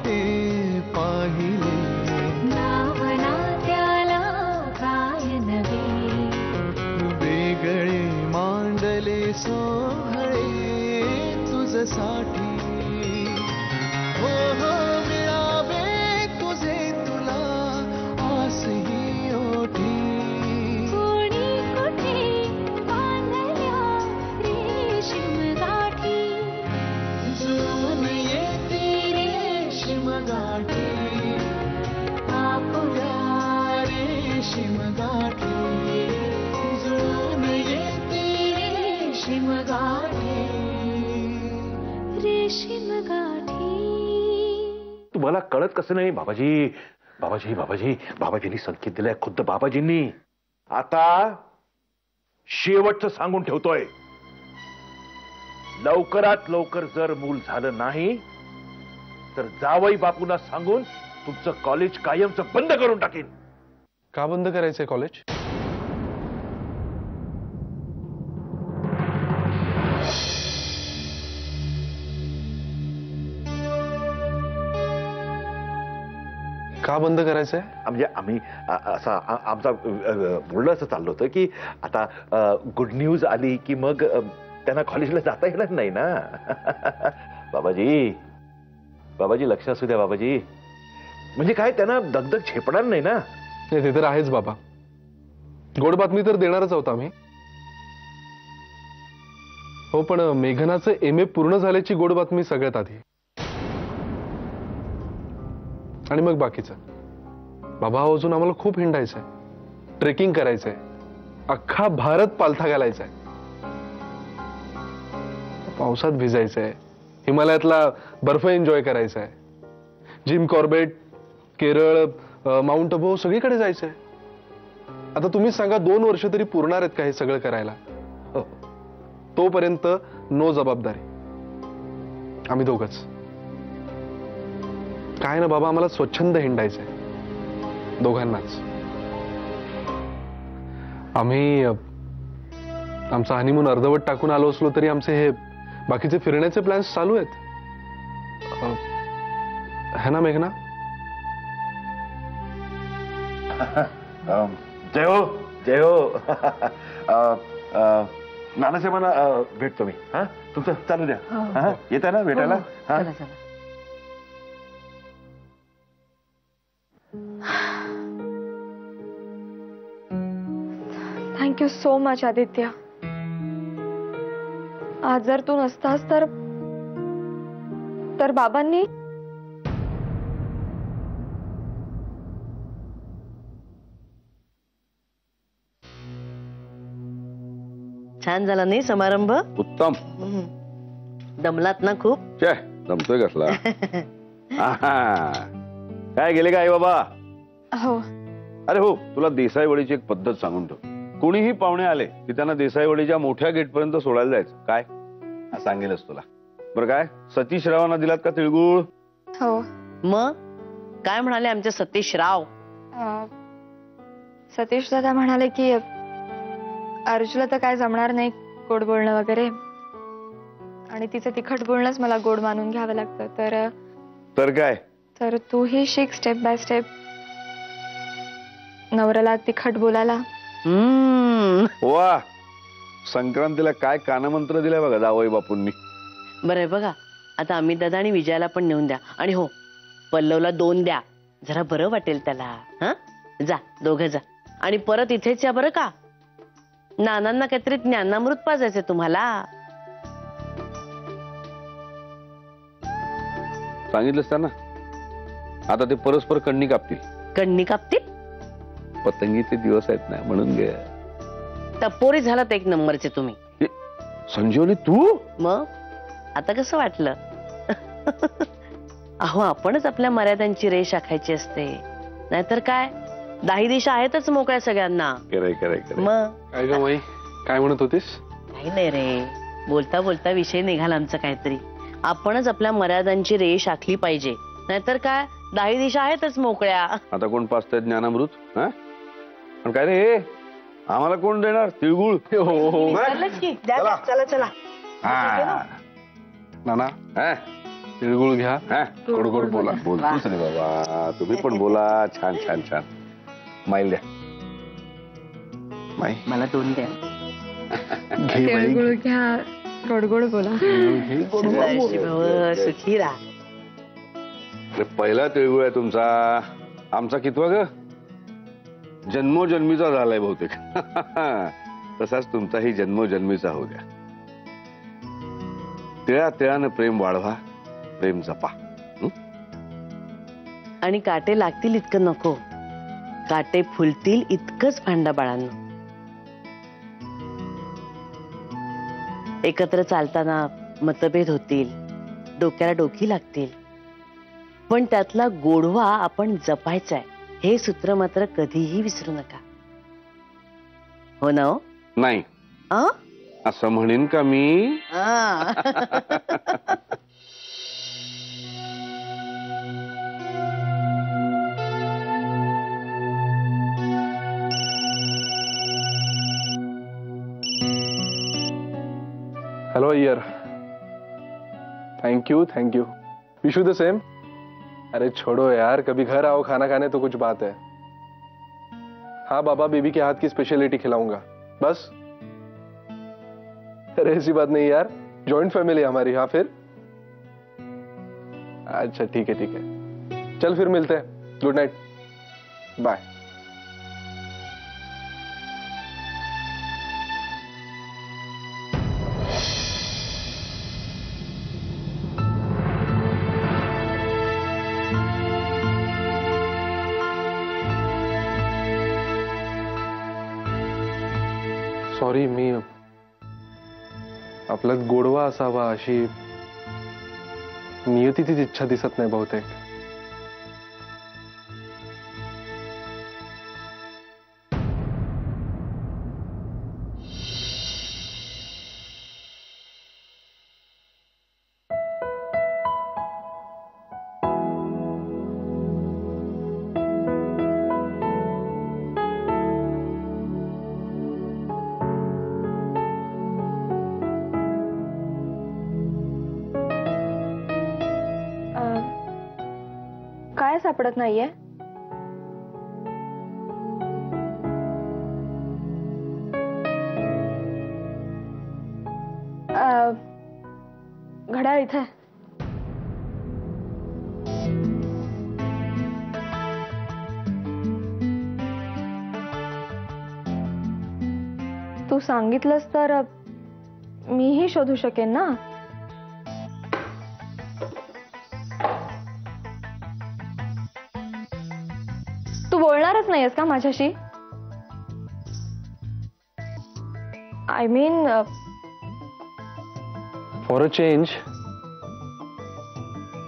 ते पाहिले नावना त्याला काय नवे वेगळे मांडले सोहळे तुझसाठी हो हो मिळावे तुझे तुला आस ही ओठी कोणी कुठे बांधल्या रेशीम गाठी जुळून येते रेशीम गाठी आपुल्या रेशीम गाठी जुळून येते रेशीम गाठी रेशीम गाठी. तुम्हाला कळत कसं नाही बाबाजी बाबाजी बाबाजी बाबाजींनी संकेत दिलाय खुद्द बाबाजींनी. आता शेवटचं सांगून ठेवतोय, लवकरात लवकर जर मूल झालं नाही तर जावई बापूंना सांगून तुमचं कॉलेज कायमचं बंद करून टाकेन. का बंद करायचंय कॉलेज? का बंद करायचंय? म्हणजे आम्ही असा आमचा बोलणं असं चाललं होतं की आता गुड न्यूज आली की मग त्यांना कॉलेजला जाता येणार नाही ना. बाबाजी बाबाजी लक्ष असू द्या बाबाजी, म्हणजे काय त्यांना दगदग झेपणार नाही ना. ते तर आहेच बाबा, गोड बातमी तर देणारच आहोत आम्ही. हो पण मेघनाचं MA पूर्ण झाल्याची गोड बातमी सगळ्यात आधी, आणि मग बाकीचं. बाबा अजून आम्हाला खूप हिंडायचंय, ट्रेकिंग करायचंय, अख्खा भारत पालथा घालायचाय, पावसात भिजायचंय, हिमालयातला बर्फ एन्जॉय करायचाय, Jim Corbett, Kerala, mount Abu सगळीकडे जायचंय. आता तुम्हीच सांगा 2 वर्ष तरी पुरणार आहेत का हे सगळं करायला? तोपर्यंत नो जबाबदारी, आम्ही दोघंच. काय ना बाबा, आम्हाला स्वच्छंद हिंडायचंय दोघांनाच. आम्ही आमचा हनीमून अर्धवट टाकून आलो असलो तरी आमचे हे बाकीचे फिरण्याचे प्लॅन्स चालू आहेत, है ना मेघना? जय हो जय हो. नानासाहेबांना भेटतो मी. हा तुमचं चालू द्या. येत आहे ना भेटायला? हा थँक्यू सो मच आदित्य. आज जर तू नसतास तर बाबांनी छान झाला नाही समारंभ? उत्तम. दमलात ना खूप? दमतोय कसला. काय गेले का आई बाबा? हो. अरे हो, तुला देसाईवाडीची एक पद्धत सांगून ठेव. कोणीही पाहुणे आले की त्यांना देसाईवाडीच्या मोठ्या गेट पर्यंत सोडायला जायचं. काय सांगेलच तुला. बरं काय सतीश रावांना दिलात का तिळगुळ? हो. मग काय म्हणाले आमचे सतीश राव? सतीश दादा म्हणाले की अर्जुला तर काय जमणार नाही गोड बोलणं वगैरे, आणि तिचं तिखट बोलणंच मला गोड मानून घ्यावं लागतं. तर काय, तर तूही शिक स्टेप बाय स्टेप नवऱ्याला तिखट बोलायला. वा, संक्रांतीला काय कानमंत्र दिलाय बघा जावई बापूंनी. बरं आहे बघा, आता अमित दादा आणि विजयाला पण नेऊन द्या, आणि हो पल्लवला 2 द्या, जरा बरं वाटेल त्याला. हा जा दोघं जा, आणि परत इथेच या बरं का. नानांना काहीतरी ज्ञानामृत पाजायचे तुम्हाला. सांगितलंस त्यांना. आता ते परस्पर कण्णी कापतील. कण्णी कापतील? पतंगीचे दिवस आहेत ना, म्हणून गे. टपोरी झालात 1 नंबरचे तुम्ही. संजीवनी तू? मग आता कसं वाटलं? अहो आपणच आपल्या मर्यादांची रेष आखायची असते, नाहीतर काय 10 दिशा आहेतच मोकळ्या सगळ्यांना. मग काय ग माई, काय म्हणत होतीस? काही नाही रे, बोलता बोलता विषय निघाला आमचा काहीतरी. आपणच आपल्या मर्यादांची रेष आखली पाहिजे, नाहीतर काय 10 दिशा आहेतच मोकळ्या. आता कोण पाचतंय ज्ञानामृत? पण काय रे, आम्हाला कोण देणार तिळगुळ? चला चला. नाना तिळगुळ घ्या, हा गोड गोड बोला. बोलतोच रे बाबा, तुम्ही पण बोला. छान छान छान. माईल द्या. माई मला 2 द्या. घे बाई. तिळगुळ घ्या, गोड गोड बोला. घे, गोड गोड बोल. शिव, सुखी राहा. अरे पहिला तिळगुळ आहे तुमचा. आमचा कितवा ग? जन्मोजन्मीचा झालाय बहुतेक. तसाच तुमचाही जन्मोजन्मीचा होऊ द्या. तिळा तिळानं प्रेम वाढवा, प्रेम जपा. आणि काटे लागतील इतकं नको, काटे फुलतील इतकंच भांडा बाळांनो. एकत्र चालताना मतभेद होतील, डोक्याला डोकी लागतील, पण त्यातला गोडवा आपण जपायचाय हे सूत्र मात्र कधीही विसरू नका. हो ना? हो नाही आ? असं म्हणेन का मी? आ. Hello Iyer. Thank you thank you. Wish you the same. अरे छोड़ो यार, कभी घर आओ खाना खाने तो कुछ बात है. हाँ बाबा, बीबी के हाथ की स्पेशलिटी खिलाऊंगा बस. अरे ऐसी बात नहीं यार, जॉइंट फैमिली है हमारी. हाँ फिर अच्छा ठीक है ठीक है. चल फिर मिलते हैं. Good Knight. बाय. सॉरी, मी आपल्यात गोडवा असावा अशी नियतीचीच इच्छा दिसत नाही बहुतेक. काय सापडत नाहीये? घड्याळ इथे. तू सांगितलंस तर मीही शोधू शकेन ना. तू बोलणारच नाहीयेस का माझ्याशी? I mean for a change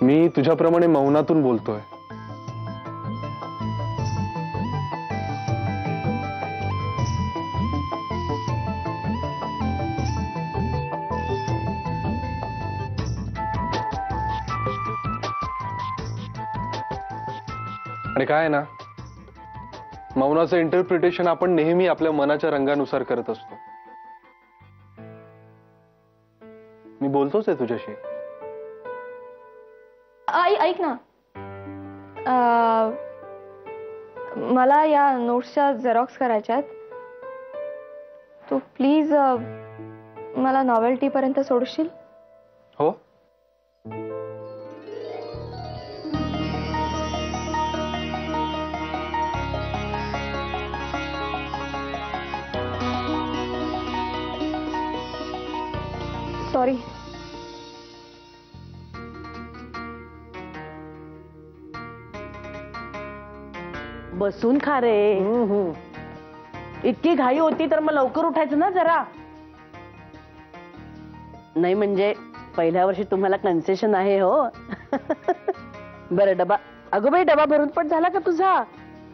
मी तुझ्याप्रमाणे मौनातून बोलतोय. आणि काय आहे ना, मौनाचं इंटरप्रिटेशन आपण नेहमी आपल्या मनाच्या रंगानुसार करत असतो. मी बोलतोच आहे तुझ्याशी. ऐक ना, मला या नोट्सच्या झेरॉक्स करायच्या आहेत. तू प्लीज मला नॉवेल्टी पर्यंत सोडशील? हो. सॉरी. बसून खा रे. इतकी घाई होती तर मग लवकर उठायचं ना जरा. नाही म्हणजे पहिल्या वर्षी तुम्हाला कन्सेशन आहे हो. बरं डबा, अगं बाई डबा भरून पण झाला का तुझा?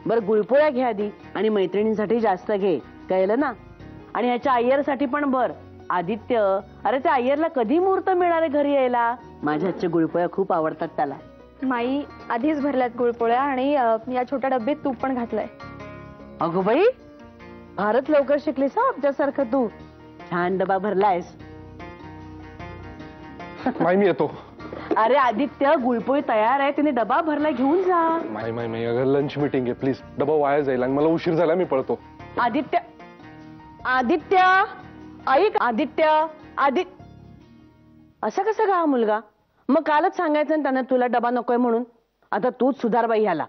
बरं गुळपोळ्या घे आधी आणि मैत्रिणींसाठी जास्त घे, कळलं ना? आणि ह्याच्या अय्यरसाठी पण भर. आदित्य, अरे त्या अय्यरला कधी मुहूर्त मिळणार आहे घरी यायला? माझ्या हातच्या गुळपोळ्या खूप आवडतात त्याला. माई आधीच भरल्यात गुळपोळ्या आणि या छोट्या डब्यात तूप पण घातलंय. अगो बाई, फारच लवकर शिकलीस हा आमच्यासारखं तू. छान डबा भरलायस. माई मी येतो. अरे आदित्य गुळपोळी तयार आहे, तिने डबा भरला, घेऊन जा. नाही अगं लंच मीटिंग आहे, प्लीज डबा वाया जाईल आणि मला उशीर झाला, मी पळतो. आदित्य आदित्य ऐक आदित्य असं कसं का हा मुलगा? मग कालच सांगायचं ना त्यानं तुला डबा नकोय म्हणून. आता तूच सुधार बाई ह्याला.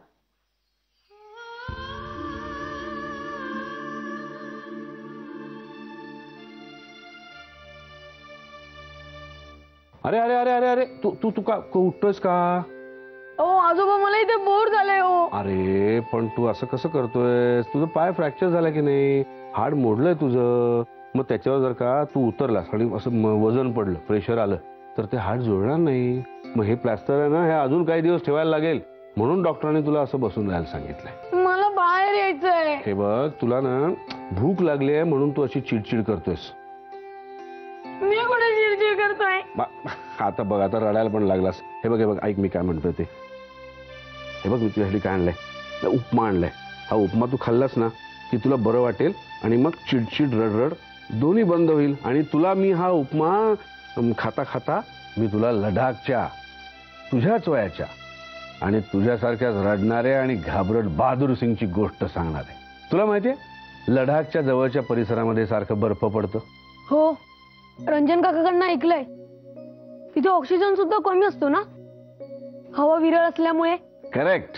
अरे अरे अरे अरे अरे तू तू तू का उठतोयस का? आजोबा मला इथे बोर झालंय हो. अरे पण तू असं कसं करतोय? तुझं पाय फ्रॅक्चर झाला की नाही? हाड मोडलंय तुझं. मग त्याच्यावर जर का तू उतरलास आणि असं वजन पडलं, प्रेशर आलं तर ते हाड जुळणार नाही. मग हे प्लॅस्टर आहे ना, हे अजून काही दिवस ठेवायला लागेल. म्हणून डॉक्टरांनी तुला असं बसून राहायला सांगितलंय. मला बाहेर यायचंय. हे बघ, तुला ना भूक लागली आहे म्हणून तू अशी चिडचिड करतोयस. मी कुठे चिडचिड करतोय? आता बघ, आता रडायला पण लागलास. हे बघ ऐक मी काय म्हणतोय ते. हे बघ मी तुझ्यासाठी काय आणलंय, उपमा आणलाय. हा उपमा तू खाल्लास ना की तुला बरं वाटेल आणि मग चिडचिड रडरड दोन्ही बंद होईल. आणि तुला मी हा उपमा खाता खाता मी तुला लडाखच्या, तुझ्याच वयाच्या आणि तुझ्यासारख्याच रडणाऱ्या आणि घाबरट बहादूर सिंगची गोष्ट सांगणार आहे. तुला माहितीये लडाखच्या जवळच्या परिसरामध्ये सारखं बर्फ पडतं. हो, रंजन काकाकडनं ऐकलंय. तिथे ऑक्सिजन सुद्धा कमी असतो ना, हवा विरळ असल्यामुळे. करेक्ट.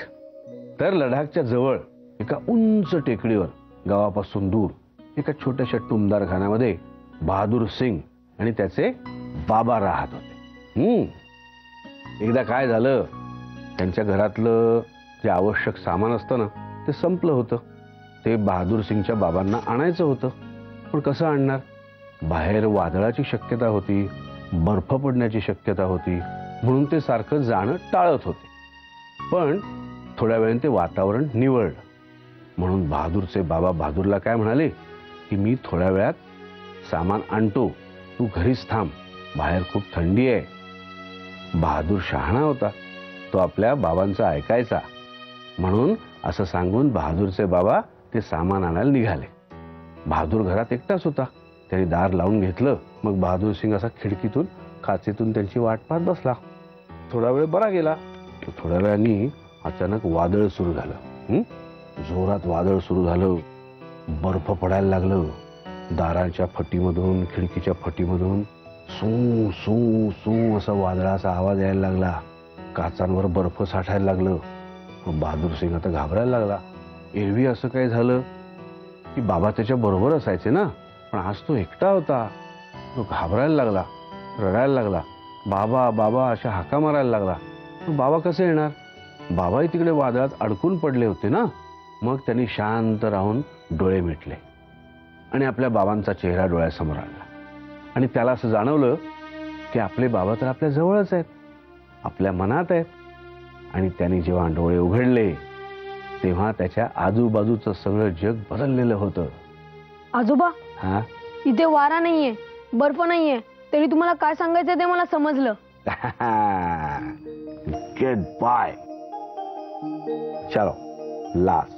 तर लडाखच्या जवळ एका उंच टेकडीवर गावापासून दूर एका छोट्याशा टुमदार खाण्यामध्ये बहादूर सिंग आणि त्याचे बाबा राहत होते. एकदा काय झालं, त्यांच्या घरातलं जे आवश्यक सामान असतं ना ते संपलं होतं. ते बहादूर सिंगच्या बाबांना आणायचं होतं. पण कसं आणणार? बाहेर वादळाची शक्यता होती, बर्फ पडण्याची शक्यता होती, म्हणून ते सारखं जाणं टाळत होते. पण थोड्या वेळाने ते वातावरण निवळलं. म्हणून बहादूरचे बाबा बहादूरला काय म्हणाले की मी थोड्या वेळात सामान आणतो, तू घरीच थांब, बाहेर खूप थंडी आहे. बहादूर शहाणा होता, तो आपल्या बाबांचा ऐकायचा. म्हणून असं सांगून बहादूरचे बाबा ते सामान आणायला निघाले. बहादूर घरात एकटाच होता. त्याने दार लावून घेतलं. मग बहादूर सिंग असा खिडकीतून काचेतून त्यांची वाट पाहत बसला. थोडा वेळ बरा गेला. थोड्या वेळाने अचानक वादळ सुरू झालं. जोरात वादळ सुरू झालं. बर्फ पडायला लागलं. दाराच्या फटीमधून, खिडकीच्या फटीमधून सू सू सू असा वादळाचा आवाज यायला लागला. काचांवर बर्फ साठायला लागलं. बहादूर सिंग आता घाबरायला लागला. एरवी असं काय झालं की बाबा त्याच्या बरोबर असायचे ना, पण आज तो एकटा होता. तो घाबरायला लागला, रडायला लागला. बाबा बाबा अशा हाका मारायला लागला. बाबा कसे येणार? बाबाही तिकडे वादळात अडकून पडले होते ना. मग त्यांनी शांत राहून डोळे मिटले आणि आपल्या बाबांचा चेहरा डोळ्यासमोर आणला. आणि त्याला असं जाणवलं की आपले बाबा तर आपल्या जवळच आहेत, आपल्या मनात आहेत. आणि त्यांनी जेव्हा डोळे उघडले तेव्हा त्याच्या आजूबाजूचं सगळं जग बदललेलं होतं. आजोबा, हा, इथे वारा नाहीये, बर्फ नाहीये, तरी तुम्हाला काय सांगायचं ते मला समजलं. Good bye. चलो last.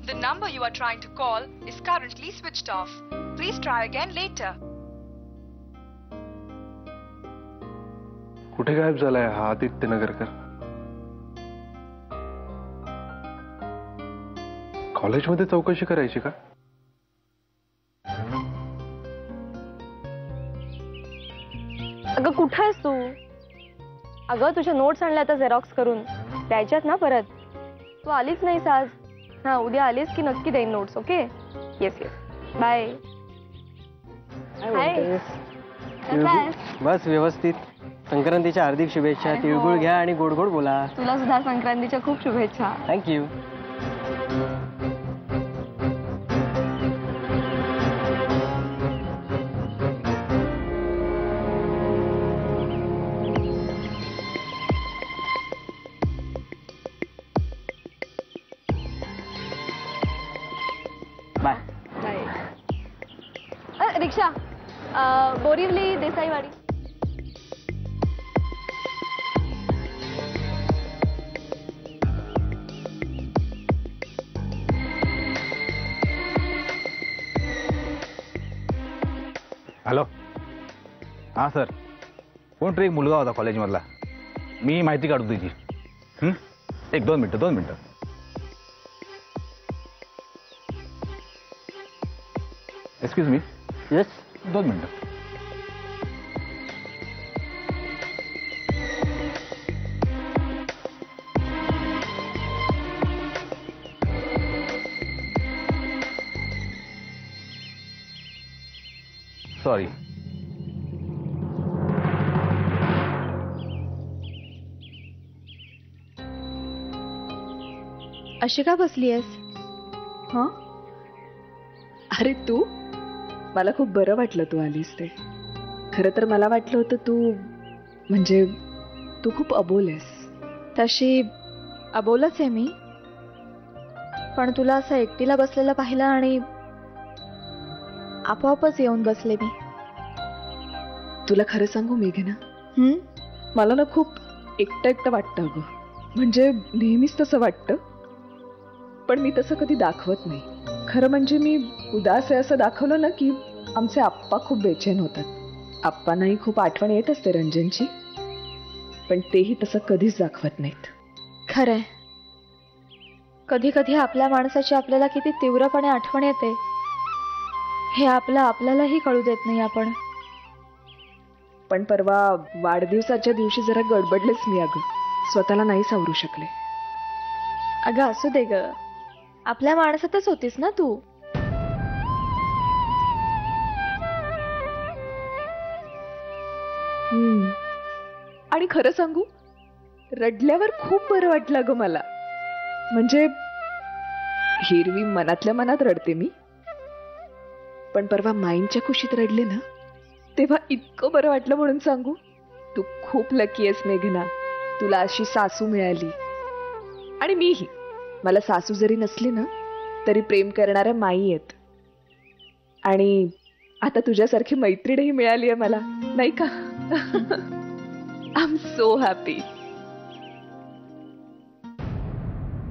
The number you are trying to call is currently switched off. Please try again later. कुठे गायब झालाय हा आदित्य नगरकर? कॉलेजमध्ये चौकशी करायची का? अगं कुठे आहेस तू? अगं तुझ्या नोट्स आणल्या आता झेरॉक्स करून द्यायच्यात ना परत. तू आलीच नाहीस आज. हा, उद्या आलीस की नक्की देईन notes. Okay? Yes yes. Bye. Hi. बस व्यवस्थित. संक्रांतीच्या हार्दिक शुभेच्छा. तिळगुळ घ्या आणि गोड गोड बोला. तुला सुद्धा संक्रांतीच्या खूप शुभेच्छा. थँक्यू. बाय. रिक्षा बोरिवली देसाईवाडी. हॅलो. हां सर. कोण एक मुलगा होता कॉलेजमधला. मी माहिती काढू तुझी. एक 2 मिनटं. Excuse me. येस. 2 मिनटं. सॉरी. अशी का बसलीयस? हा, अरे तू, मला खूप बरं वाटलं तू आलीस ते. खरं तर मला वाटलं होतं म्हणजे तू खूप अबोल आहेस. तशी अबोलच आहे मी, पण तुला असं एकटीला बसलेलं पाहिलं आणि आपोआपच येऊन बसले मी. तुला खरं सांगू मेघना, मला ना खूप एकटं वाटतं अगं. म्हणजे नेहमीच तसं वाटतं, पण मी तसं कधी दाखवत नाही. खरं म्हणजे मी उदास आहे असं दाखवलं ना की आमचे आप्पा खूप बेचैन होतात. आप्पांनाही खूप आठवण येत असते रंजनची, पण तेही तसं कधीच दाखवत नाहीत. खरंय, कधी कधी आपल्या माणसाची आपल्याला किती तीव्रपणे आठवण येते हे आपल्यालाही कळू देत नाही आपण. पण परवा वाढदिवसाच्या दिवशी जरा गडबडलेच मी अगं. स्वतःला नाही सावरू शकले. अगं असू दे ग, आपल्या माणसातच होतीस ना तू. आणि खरं सांगू, रडल्यावर खूप बरं वाटलं ग मला. म्हणजे हिरवी मनातल्या मनात रडते मी, पण परवा माईंच्या खुशीत रडले ना तेव्हा इतकं बरं वाटलं. म्हणून सांगू, तू खूप लकी आहेस मेघना. तुला अशी सासू मिळाली. आणि मीही, मला सासू जरी नसली ना तरी प्रेम करणाऱ्या माई आहेत. आणि आता तुझ्यासारखी मैत्रीणही मिळाली आहे मला, नाही का? I am so happy.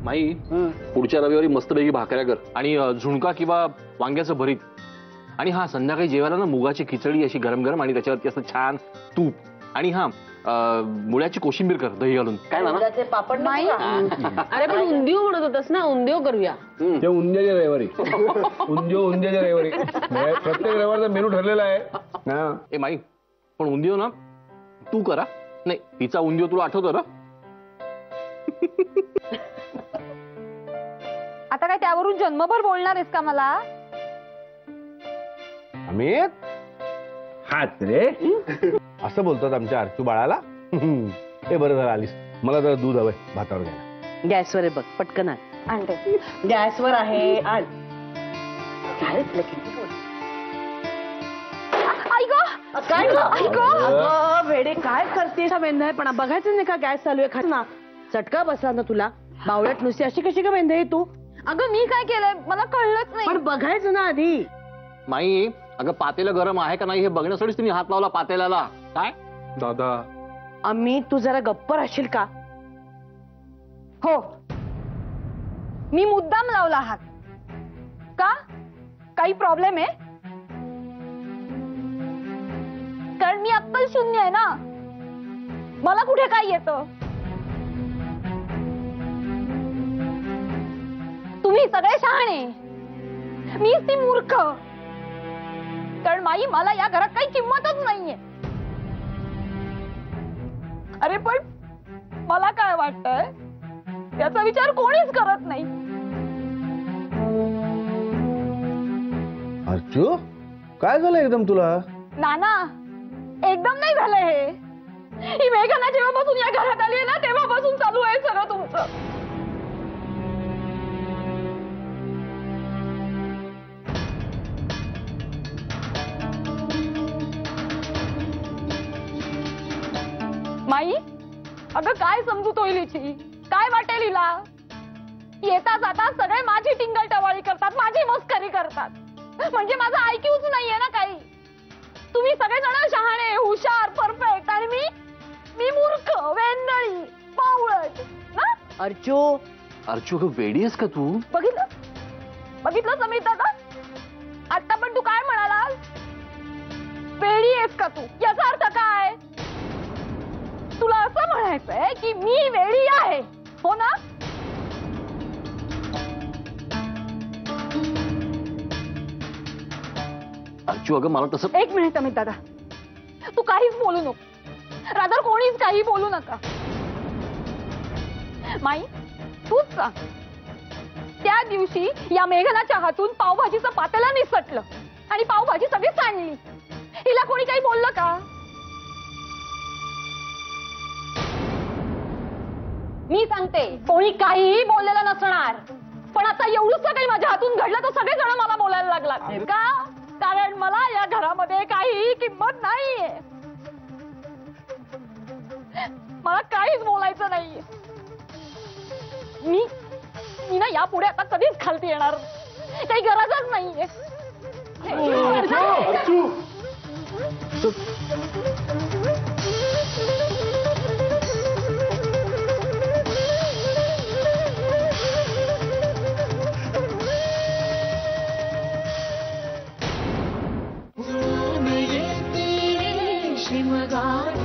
माई, पुढच्या रविवारी मस्तपैकी भाकऱ्या कर आणि झुणका किंवा वांग्याचं भरीत. आणि हा, संध्याकाळी जेवायला ना मुगाची खिचडी अशी गरम गरम आणि त्याच्यावरती असं छान तूप. आणि हा, मुळ्याची कोशिंबीर कर दही घालून. काय ना पापड नाही. अरे पण उंदिओ म्हणत होतास ना, उंदिओ करूया. ते उंद्याच्या रविवारी. उंद्याच्या रविवारी प्रत्येक रविवारचा मेनू ठरलेला आहे. ए माई, पण उंदिओ ना तू करा. नाही, तिचा उंदिओ तुला आठवतो ना? आता काय त्यावरून जन्मभर बोलणार आहेस का मला? अमित, हाच रे असं बोलतात आमच्या अर्चू बाळाला. हे बरं झालं आलीस. मला जरा दूध हवंय भातावर घ्यायला. गॅसवर आहे बघ, पटकन आण. आणते. गॅसवर आहे, आण. काय वेडे काय करतेस? वेंधळेपणा बघायचं नाही का? गॅस चालू आहे, खा ना. चटका बसला ना तुला. बावळ्यात नुसती अशी कशी का वेंधळे तू? अगं मी काय केलंय मला कळलंच नाही. पण बघायचं ना आधी. माई, अगं पातेलं गरम आहे का नाही हे बघण्यासाठीच तुम्ही हात लावला पातेल्याला. काय दादा? अम्मी, तू जरा गप्प राहशील का? हो, मी मुद्दाम लावला हात. का? काही प्रॉब्लेम आहे? कारण मी अक्कल शून्य आहे ना. मला कुठे काय येतं? तुम्ही सगळे शहाणे, मीच ती मूर्ख. कारण माई, मला या घरात काही किंमतच नाहीये. अरे पण मला काय वाटतंय त्याचा विचार कोणीच करत नाही. अर्चू, काय झालं एकदम तुला? नाना, एकदम नाही झालंय हे. ही मेघना जेव्हापासून या घरात आली आहे ना तेव्हापासून चालू आहे सगळं तुमचं. माई, अगं काय समजूत होईल हिची? काय वाटेल हिला? येता जाता सगळे माझी टिंगल टवाळी करतात, माझी मस्करी करतात. म्हणजे माझा आयक्यूच नाहीये ना काही. तुम्ही सगळेजण शहाणे, हुशार, परफेक्ट आणि मी मूर्ख, वेंदळी, बावळट ना. अर्चू वेडी आहेस का तू? बघितलं समीर दादा, आता पण तू काय म्हणालास? वेडी आहेस का तू? याचा अर्थ काय? तुला असं म्हणायचंय की मी वेडी आहे, हो ना? अर्चू अगं मला तसं. एक मिनिट अमित दादा, तू काहीच बोलू नको. रादर कोणीच काही बोलू नका. माई, तूच सांग, त्या दिवशी या मेघनाच्या हातून पावभाजीचं पातेलं निसटलं आणि पावभाजी सगळी सांडली. हिला कोणी काही बोललं का? मी सांगते, कोणी काहीही बोललेलं नसणार. पण आता एवढंच काही माझ्या हातून घडलं तर सगळेजण मला बोलायला लागलात का? कारण मला या घरामध्ये काहीही किंमत नाहीये. मला काहीच बोलायचं नाहीये. मी ना यापुढे आता कधीच खालती येणार, काही गरजच नाहीये. जुळून येते रेशीम गाठी.